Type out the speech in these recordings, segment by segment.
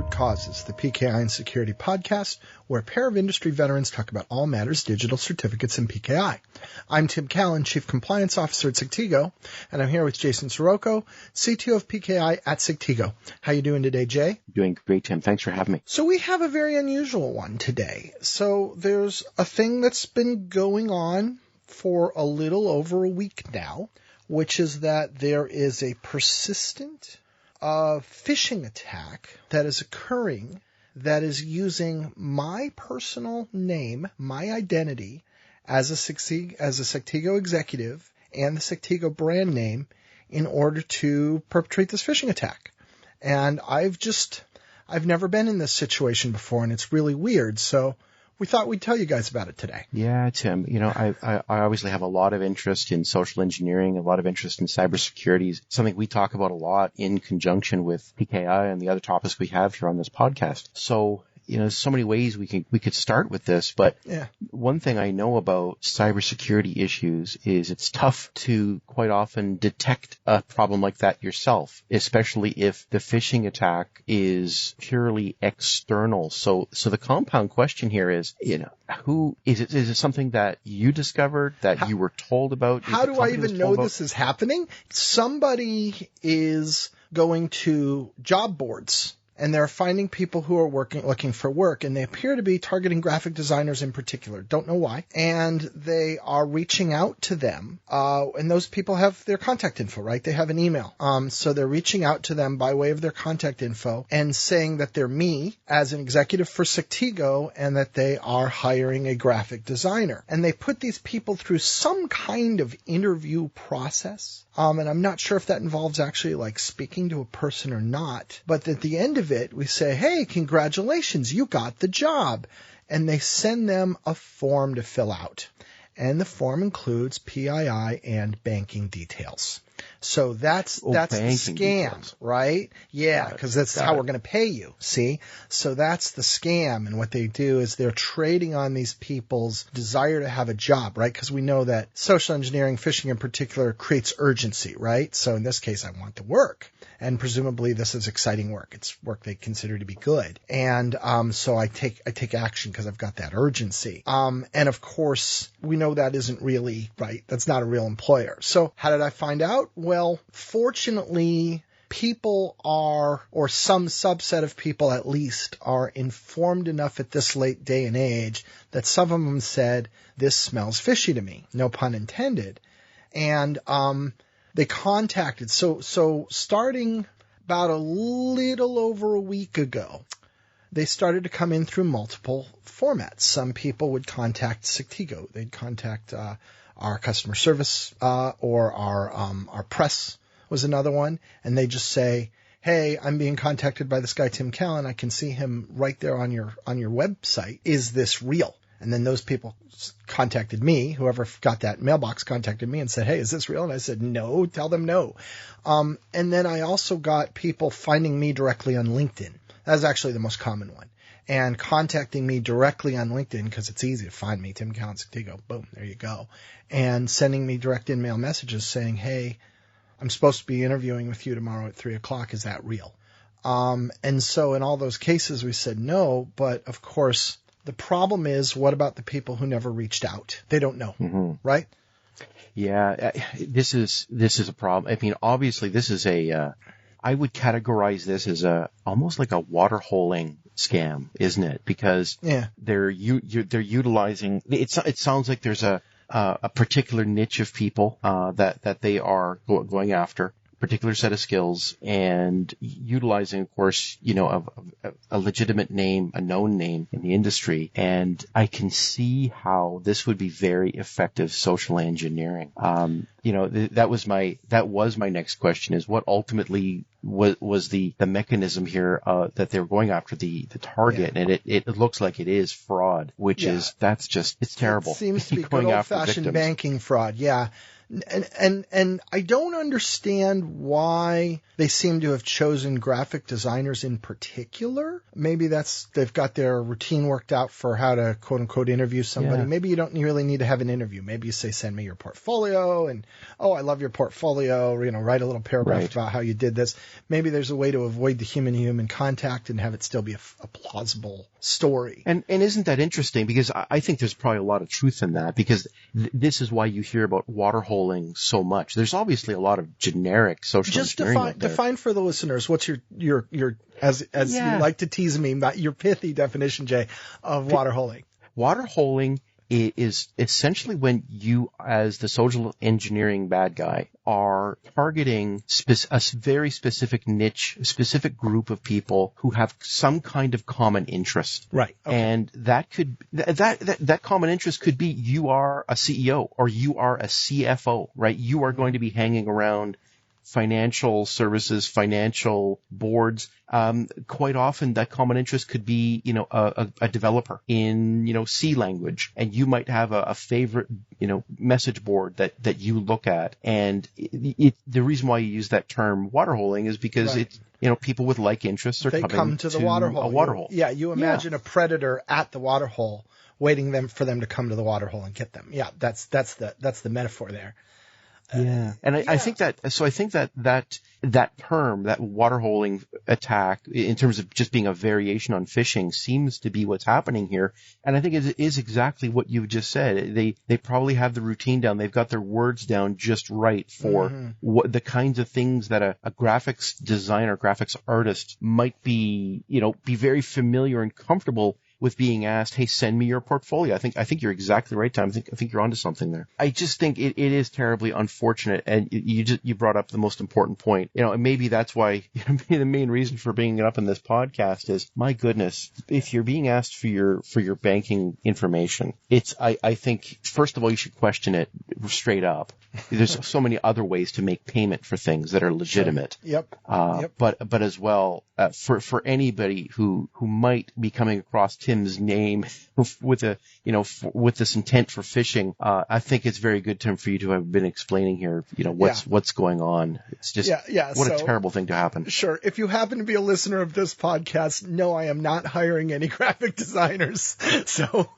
Root Causes, the PKI and Security podcast, where a pair of industry veterans talk about all matters digital certificates and PKI. I'm Tim Callan, Chief Compliance Officer at Sectigo, and I'm here with Jason Soroko, CTO of PKI at Sectigo. How you doing today, Jay? Doing great, Tim. Thanks for having me. So we have a very unusual one today. So there's a thing that's been going on for a little over a week now, which is that there is a persistent phishing attack that is occurring that is using my personal name, my identity as a Sectigo executive and the Sectigo brand name in order to perpetrate this phishing attack. And I've never been in this situation before, and it's really weird. So we thought we'd tell you guys about it today. Yeah, Tim. You know, I obviously have a lot of interest in social engineering, a lot of interest in cybersecurity, something we talk about a lot in conjunction with PKI and the other topics we have here on this podcast. So, you know, there's so many ways we could start with this, but one thing I know about cybersecurity issues is it's tough to quite often detect a problem like that yourself, especially if the phishing attack is purely external. So the compound question here is, you know, who is it? Is it something that you discovered, that you were told about? How do I even know this is happening? Somebody is going to job boards and they're finding people who are looking for work, and they appear to be targeting graphic designers in particular. Don't know why. And they are reaching out to them, and those people have their contact info, right? They have an email. So they're reaching out to them by way of their contact info and saying that they're me as an executive for Sectigo and that they are hiring a graphic designer. And they put these people through some kind of interview process. And I'm not sure if that involves actually like speaking to a person or not, but at the end of it, we say, hey, congratulations, you got the job. And they send them a form to fill out. And the form includes PII and banking details. So that's the scam, details. Right? Yeah, because that's how we're going to pay you, see? So that's the scam, and what they do is they're trading on these people's desire to have a job, right? Because we know that social engineering, phishing in particular, creates urgency, right? So in this case, I want the work. And presumably this is exciting work. It's work they consider to be good. And so I take action because I've got that urgency. And of course, we know that isn't really right. That's not a real employer. So how did I find out? Well, fortunately, people are, or some subset of people at least, are informed enough at this late day and age that some of them said, this smells fishy to me. No pun intended. And they contacted, so starting about a little over a week ago, they started to come in through multiple formats. Some people would contact Sectigo. They'd contact our customer service or our press was another one, and they just say, hey, I'm being contacted by this guy Tim Callan. I can see him right there on your website. Is this real? And then those people contacted me, whoever got that mailbox contacted me and said, hey, is this real? And I said, no, tell them no. And then I also got people finding me directly on LinkedIn. That was actually the most common one. And contacting me directly on LinkedIn because it's easy to find me, Tim Callan Sectigo. Boom, there you go. And sending me direct in-mail messages saying, hey, I'm supposed to be interviewing with you tomorrow at 3:00. Is that real? And so in all those cases, we said no, but of course, the problem is, what about the people who never reached out? They don't know, right? Yeah, this is a problem. I mean, obviously, this is I would categorize this as almost like a waterholing scam, isn't it? Because they're utilizing. It sounds like there's a particular niche of people that they are going after. Particular set of skills, and utilizing, of course, you know, a legitimate name, a known name in the industry. And I can see how this would be very effective social engineering. You know, that was my next question, is what ultimately was the mechanism here, that they were going after the target. And it looks like it is fraud, which is, it's terrible. It seems to be good old fashioned banking fraud. Yeah. And I don't understand why they seem to have chosen graphic designers in particular. Maybe they've got their routine worked out for how to quote unquote interview somebody. Yeah. Maybe you don't really need to have an interview. Maybe you say, send me your portfolio and, oh, I love your portfolio, write a little paragraph about how you did this. Maybe there's a way to avoid the human contact and have it still be a plausible story. And isn't that interesting? Because I think there's probably a lot of truth in that, because this is why you hear about waterholing so much. There's obviously a lot of generic social engineering out there. Define for the listeners, what's your as you like to tease me, your pithy definition, Jay, of waterholing. Waterholing is essentially when you, as the social engineering bad guy, are targeting a very specific niche, a specific group of people who have some kind of common interest. Right. Okay. And that could, that common interest could be you are a CEO or you are a CFO, right? You are going to be hanging around financial services, financial boards. Quite often that common interest could be, a developer in, C language, and you might have a favorite, message board that you look at. And the reason why you use that term waterholing is because it's, people with like interests are coming to the waterhole. A waterhole. You imagine a predator at the waterhole waiting for them to come to the waterhole and get them. Yeah, that's the metaphor there. Yeah. And I think that term, that waterholing attack, in terms of just being a variation on phishing, seems to be what's happening here. And I think it is exactly what you just said. They probably have the routine down. They've got their words down just right for what the kinds of things that a graphics designer, graphics artist might be, be very familiar and comfortable with being asked, hey, send me your portfolio. I think you're exactly right, Tom. I think you're onto something there. I just think it is terribly unfortunate, and you brought up the most important point. And maybe that's why the main reason for bringing it up in this podcast is, my goodness, if you're being asked for your banking information, I think first of all you should question it straight up. There's so many other ways to make payment for things that are legitimate. Sure. Yep. But as well, for anybody who might be coming across Tim's name with with this intent for phishing, I think it's very good, Tim, for you to have been explaining here, what's going on. It's just what a terrible thing to happen. Sure. If you happen to be a listener of this podcast, no, I am not hiring any graphic designers. So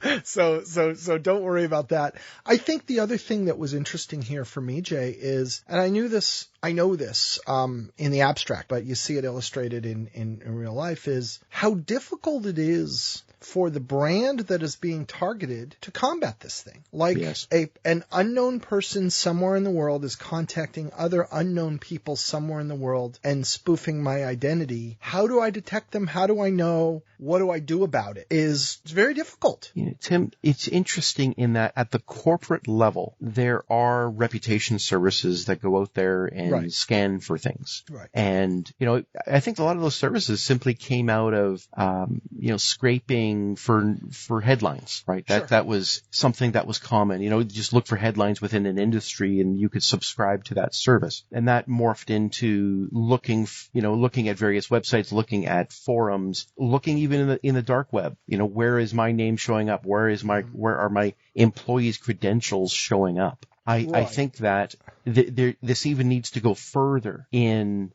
don't worry about that. I think the other thing that was interesting here for me, Jay, is, and I know this in the abstract, but you see it illustrated in real life, is how difficult it is for the brand that is being targeted to combat this thing. Like an unknown person somewhere in the world is contacting other unknown people somewhere in the world and spoofing my identity. How do I detect them? How do I know? What do I do about it? It's very difficult. Tim, it's interesting in that at the corporate level, there are reputation services that go out there and scan for things. Right. And, I think a lot of those services simply came out of, scraping for headlines, right? That was something that was common. Just look for headlines within an industry and you could subscribe to that service. And that morphed into looking at various websites, looking at forums, looking even in the dark web. Where is my name showing up? Where are my employees' credentials showing up? I think that this even needs to go further in,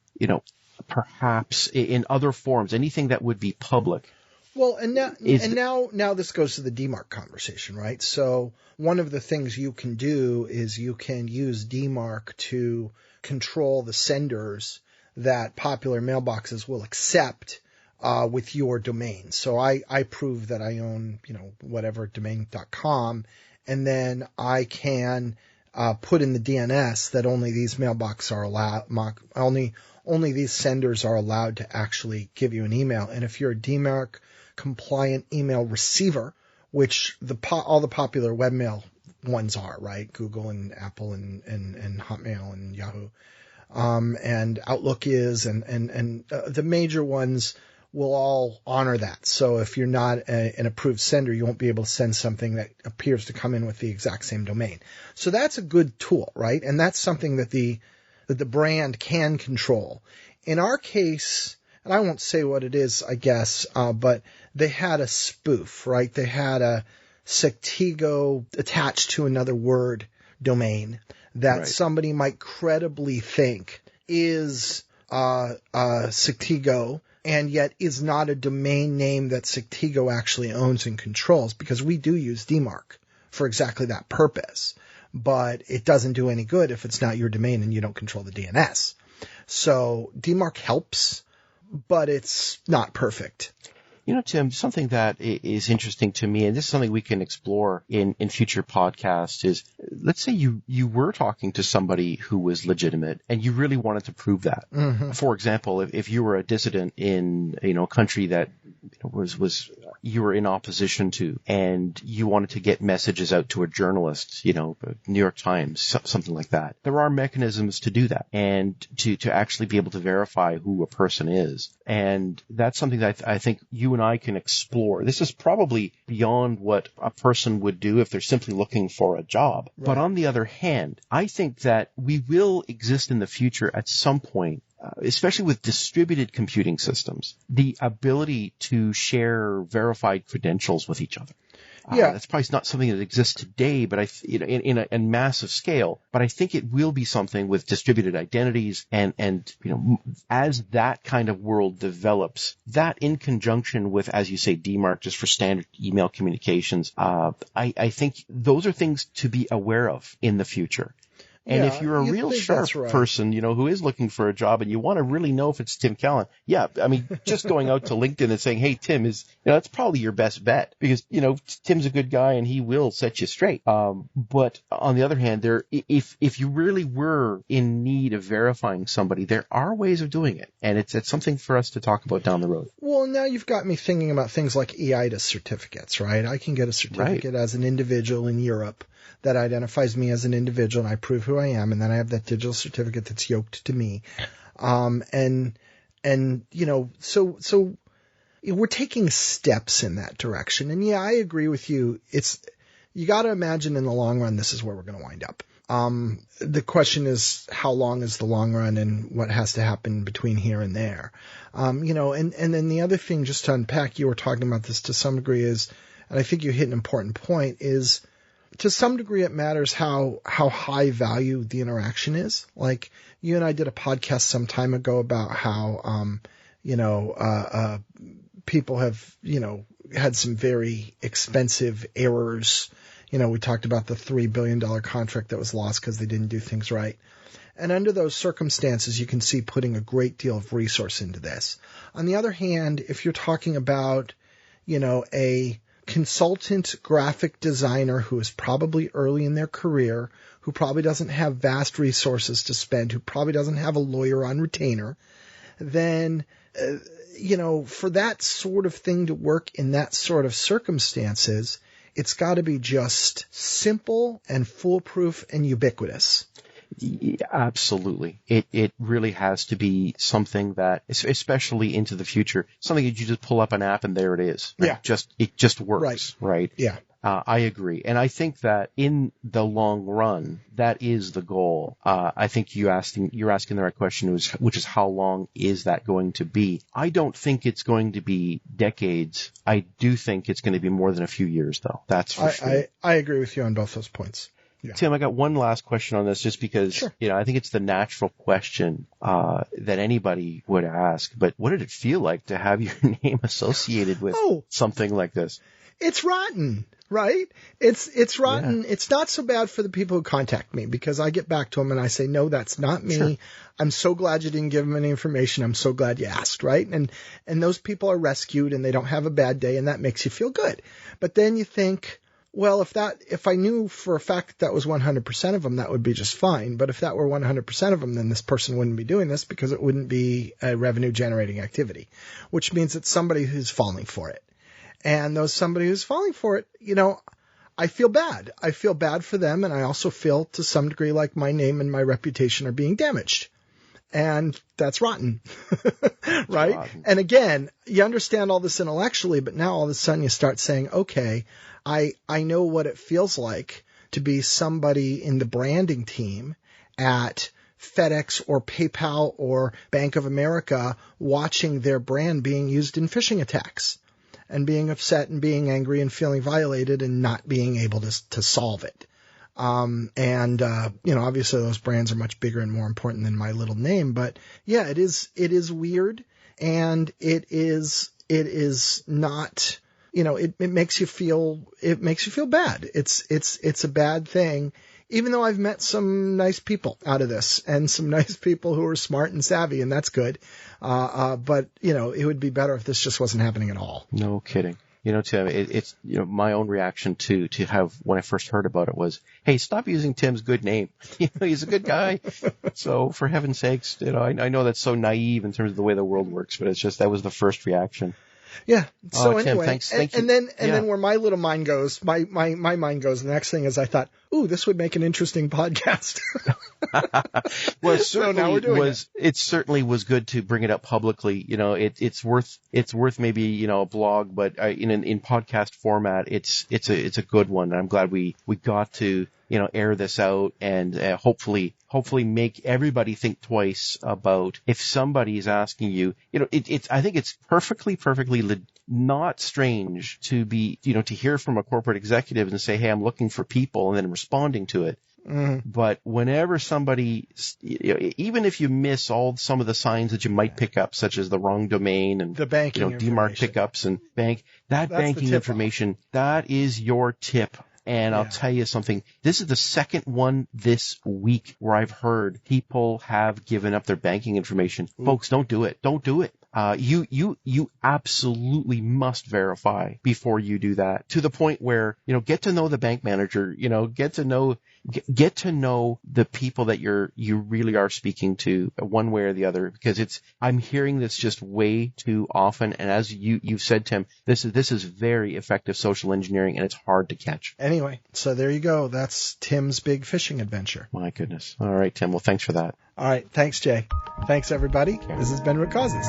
perhaps in other forums, anything that would be public. Well, and now this goes to the DMARC conversation, right? So one of the things you can do is you can use DMARC to control the senders that popular mailboxes will accept with your domain. So I prove that I own, whatever domain.com, and then I can put in the DNS that only these mailboxes are allowed, only these senders are allowed to actually give you an email. And if you're a DMARC compliant email receiver, which all the popular webmail ones are, right? Google and Apple and Hotmail and Yahoo, and Outlook is, and the major ones will all honor that. So if you're not an approved sender, you won't be able to send something that appears to come in with the exact same domain. So that's a good tool, right? And that's something that the brand can control. In our case, and I won't say what it is, I guess, but they had a spoof, right? They had a Sectigo attached to another word domain that somebody might credibly think is Sectigo, and yet is not a domain name that Sectigo actually owns and controls, because we do use DMARC for exactly that purpose. But it doesn't do any good if it's not your domain and you don't control the DNS. So DMARC helps, but it's not perfect. You know, Tim, something that is interesting to me, and this is something we can explore in future podcasts, is let's say you were talking to somebody who was legitimate and you really wanted to prove that. Mm-hmm. For example, if you were a dissident in, a country that was you were in opposition to, and you wanted to get messages out to a journalist, New York Times, something like that. There are mechanisms to do that and to actually be able to verify who a person is. And that's something that I think you and I can explore. This is probably beyond what a person would do if they're simply looking for a job. Right. But on the other hand, I think that we will exist in the future at some point, especially with distributed computing systems, the ability to share verified credentials with each other. Yeah, that's probably not something that exists today, but in a massive scale. But I think it will be something with distributed identities, and as that kind of world develops, that in conjunction with, as you say, DMARC, just for standard email communications, I think those are things to be aware of in the future. And if you're a real sharp person, who is looking for a job and you want to really know if it's Tim Callan, just going out to LinkedIn and saying, hey, Tim that's probably your best bet, because, Tim's a good guy and he will set you straight. But on the other hand, if you really were in need of verifying somebody, there are ways of doing it. And it's something for us to talk about down the road. Well, now you've got me thinking about things like EIDAS certificates, right? I can get a certificate as an individual in Europe that identifies me as an individual, and I prove who I am, and then I have that digital certificate that's yoked to me. So we're taking steps in that direction. And I agree with you. You got to imagine in the long run, this is where we're going to wind up. The question is, how long is the long run and what has to happen between here and there? And then the other thing, just to unpack, you were talking about this to some degree is, and I think you hit an important point, is to some degree it matters how high value the interaction is. Like, you and I did a podcast some time ago about how, people have, had some very expensive errors. We talked about the $3 billion contract that was lost because they didn't do things right. And under those circumstances, you can see putting a great deal of resource into this. On the other hand, if you're talking about, a consultant graphic designer who is probably early in their career, who probably doesn't have vast resources to spend, who probably doesn't have a lawyer on retainer, then, for that sort of thing to work in that sort of circumstances, it's got to be just simple and foolproof and ubiquitous. Yeah, absolutely. It really has to be something that, especially into the future, something that you just pull up an app and there it is. Right? Yeah. It just works. Right? Yeah. I agree. And I think that in the long run, that is the goal. I think you're asking the right question, which is how long is that going to be? I don't think it's going to be decades. I do think it's going to be more than a few years, though. That's for sure. I agree with you on both those points. Yeah. Tim, I got one last question on this, just because, Sure. I think it's the natural question that anybody would ask. But what did it feel like to have your name associated with something like this? It's rotten, right? It's rotten. Yeah. It's not so bad for the people who contact me, because I get back to them and I say, no, that's not me. Sure. I'm so glad you didn't give them any information. I'm so glad you asked, right? And those people are rescued and they don't have a bad day, and that makes you feel good. But then you think, well, if I knew for a fact that was 100% of them, that would be just fine. But if that were 100% of them, then this person wouldn't be doing this, because it wouldn't be a revenue generating activity, which means it's somebody who's falling for it. And somebody who's falling for it, I feel bad. I feel bad for them. And I also feel to some degree like my name and my reputation are being damaged. And that's rotten, right? Rotten. And again, you understand all this intellectually, but now all of a sudden you start saying, okay, I know what it feels like to be somebody in the branding team at FedEx or PayPal or Bank of America watching their brand being used in phishing attacks and being upset and being angry and feeling violated and not being able to solve it. Obviously those brands are much bigger and more important than my little name, but yeah, it is weird, and it is not, it makes you feel bad. It's a bad thing, even though I've met some nice people out of this, and some nice people who are smart and savvy, and that's good. But it would be better if this just wasn't happening at all. No kidding. Tim, it's my own reaction to have when I first heard about it was, hey, stop using Tim's good name. He's a good guy. So for heaven's sakes, I know that's so naive in terms of the way the world works, but it's just that was the first reaction. Yeah. So Tim, anyway, thanks. Thank you. And then where my little mind goes, my mind goes, the next thing is I thought, ooh, this would make an interesting podcast. Well, so now we're doing it certainly was good to bring it up publicly. It's worth maybe, a blog, but in podcast format, it's a good one. And I'm glad we got to, air this out and hopefully make everybody think twice about if somebody is asking you, I think it's perfectly not strange to be, to hear from a corporate executive and say, hey, I'm looking for people, and then responding to it. Mm-hmm. But whenever somebody, even if you miss some of the signs that you might pick up, such as the wrong domain and the banking DMARC pickups and that's banking information, that is your tip. And I'll tell you something, this is the second one this week where I've heard people have given up their banking information. Ooh. Folks, don't do it. Don't do it. You absolutely must verify before you do that, to the point where, get to know the bank manager, get to know the people that you really are speaking to, one way or the other, because I'm hearing this just way too often. And as you've said, Tim, this is very effective social engineering, and it's hard to catch. Anyway, so there you go. That's Tim's big phishing adventure. My goodness. All right, Tim. Well, thanks for that. All right. Thanks, Jay. Thanks, everybody. This has been Root Causes.